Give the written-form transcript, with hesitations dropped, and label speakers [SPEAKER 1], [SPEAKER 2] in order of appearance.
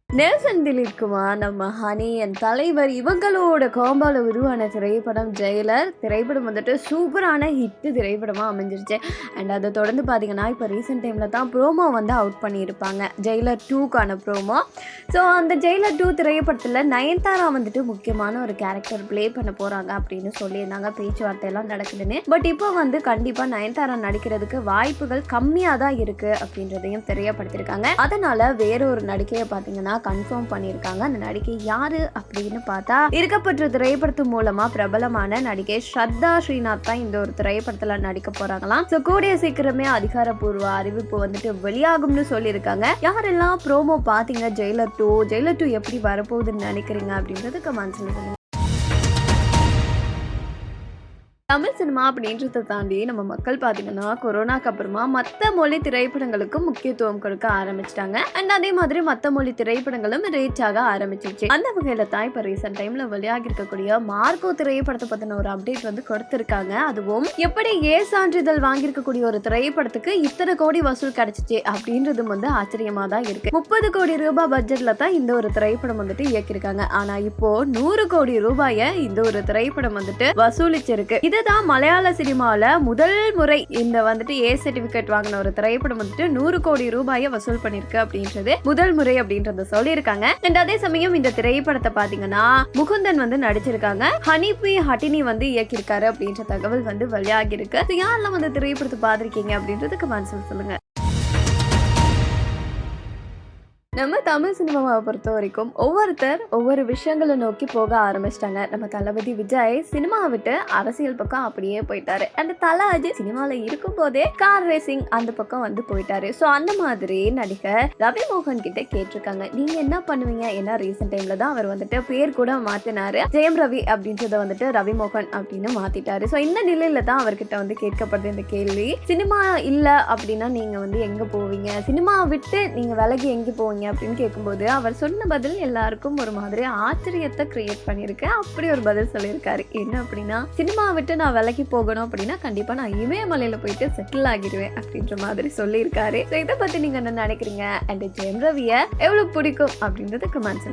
[SPEAKER 1] Nelson Dilipkumar, நம்ம honey, என் தலைவர் இவங்களோட காம்போல உருவான திரைப்படம் ஜெயிலர். திரைப்படம் வந்துட்டு சூப்பரான ஹிட் திரைப்படமாக அமைஞ்சிருச்சு. அண்ட் அதை தொடர்ந்து பார்த்தீங்கன்னா இப்போ ரீசெண்ட் டைமில் தான் ப்ரோமோ வந்து அவுட் பண்ணியிருப்பாங்க, ஜெயிலர் 2க்கான ப்ரோமோ. ஸோ அந்த ஜெயிலர் 2 திரைப்படத்தில் நயன்தாரா வந்துட்டு முக்கியமான ஒரு கேரக்டர் ப்ளே பண்ண போகிறாங்க அப்படின்னு சொல்லியிருந்தாங்க. பேச்சுவார்த்தையெல்லாம் நடக்குதுன்னு. பட் இப்போ வந்து கண்டிப்பாக நயன்தாரா நடிக்கிறதுக்கு வாய்ப்புகள் கம்மியாக தான் இருக்குது அப்படின்றதையும் தெரியப்படுத்தியிருக்காங்க. அதனால் வேற ஒரு நடிகையை பார்த்தீங்கன்னா கன்ஃபார்ம் பண்ணியிருக்காங்க. அந்த நடிகை யாரு அப்படின்னு பார்த்தா, இருக்கப்பட்ட திரைப்படத்து மூலமா பிரபலமான நடிகை ஸ்ரத்தா ஸ்ரீநாத் தான் இந்த ஒரு திரைப்படத்துல நடிக்க போறாங்களாம். ஸோ கூடிய சீக்கிரமே அதிகாரப்பூர்வ அறிவிப்பு வந்துட்டு வெளியாகும்னு சொல்லியிருக்காங்க. யாரெல்லாம் ப்ரோமோ பார்த்தீங்க ஜெயிலர் 2 எப்படி வரப்போகுதுன்னு நினைக்கிறீங்க அப்படின்றது கமெண்ட்ஸ்ல சொல்லுங்க. தமிழ் சினிமா அப்படின்றத தாண்டி நம்ம மக்கள் பார்த்தீங்கன்னா கொரோனாக்கு அப்புறமா மற்ற மொழி திரைப்படங்களுக்கும் முக்கியத்துவம் கொடுக்க ஆரம்பிச்சிட்டாங்க. அண்ட் அதே மாதிரி மற்ற மொழி திரைப்படங்களும் ரீச் ஆக ஆரம்பிச்சிருச்சு. அந்த வகையில தான் இப்போ ரீசெண்ட் டைம்ல வெளியாகி இருக்கக்கூடிய மார்க்கோ திரைப்படத்தை பத்தின ஒரு அப்டேட் வந்து கொடுத்திருக்காங்க. அதுவும் எப்படி சான்றிதழ் வாங்கியிருக்கக்கூடிய ஒரு திரைப்படத்துக்கு இத்தனை கோடி வசூல் கிடைச்சிச்சு அப்படின்றதும் வந்து ஆச்சரியமா தான் இருக்கு. 30 கோடி ரூபாய் பட்ஜெட்ல தான் இந்த ஒரு திரைப்படம் வந்துட்டு இயக்கியிருக்காங்க. ஆனா இப்போ 100 கோடி ரூபாயை இந்த ஒரு திரைப்படம் வந்துட்டு வசூலிச்சிருக்கு. இதுதான் மலையாள சினிமாவில் முதல் முறை இந்த வந்துட்டு சர்டிபிகேட் வாங்கின ஒரு திரைப்படம் வந்துட்டு 100 கோடி ரூபாயை வசூல் பண்ணிருக்கு அப்படின்றது முதல் முறை அப்படின்றத சொல்லியிருக்காங்க. அண்ட் அதே சமயம் இந்த திரைப்படத்தை பாத்தீங்கன்னா முகுந்தன் வந்து நடிச்சிருக்காங்க, ஹட்டினி வந்து இயக்கியிருக்காரு அப்படின்ற தகவல் வந்து வெளியாகி இருக்கு. யாரெல்லாம் வந்து திரைப்படத்தை பார்த்திருக்கீங்க அப்படின்றதுக்கு கமெண்ட்ஸ்ல சொல்லுங்க. நம்ம தமிழ் சினிமாவை பொறுத்த வரைக்கும் ஒவ்வொருத்தர் ஒவ்வொரு விஷயங்களை நோக்கி போக ஆரம்பிச்சிட்டாங்க. நம்ம தளபதி விஜய் சினிமாவை விட்டு அரசியல் பக்கம் அப்படியே போயிட்டாரு. அண்ட் தல அஜித் சினிமாவில் இருக்கும் போதே கார் ரேசிங் அந்த பக்கம் வந்து போயிட்டாரு. ஸோ அந்த மாதிரி நடிகர் ரவி மோகன் கிட்ட கேட்டிருக்காங்க, நீங்க என்ன பண்ணுவீங்க? ஏன்னா ரீசெண்ட் டைம்ல தான் அவர் வந்துட்டு பேர் கூட மாத்தினாரு, ஜெயம் ரவி அப்படின்றத வந்துட்டு ரவி மோகன் அப்படின்னு மாத்திட்டாரு. ஸோ இந்த நிலையில தான் அவர்கிட்ட வந்து கேட்கப்படுது இந்த கேள்வி. சினிமா இல்ல அப்படின்னா நீங்க வந்து எங்க போவீங்க? சினிமா விட்டு நீங்க விலகி எங்க போவீங்க அப்படின்னு கேட்கும்போது அவர் சொன்ன பதில் எல்லாருக்கும் ஒரு மாதிரி ஆச்சரியத்தை கிரியேட் பண்ணியிருக்கு. அப்படி ஒரு பதில் சொல்லியிருக்காரு. என்ன அப்படின்னா, சினிமா விட்டு நான் விலகி போகணும் அப்படின்னா கண்டிப்பா நான் இமயமலையில போயிட்டு செட்டில் ஆகிடுவேன் அப்படின்ற மாதிரி சொல்லியிருக்காரு. இதை பத்தி நீங்க என்ன நினைக்கிறீங்க? அண்ட் ஜெயம் ரவியை எவ்வளவு பிடிக்கும் அப்படின்றது கமெண்ட்ஸ்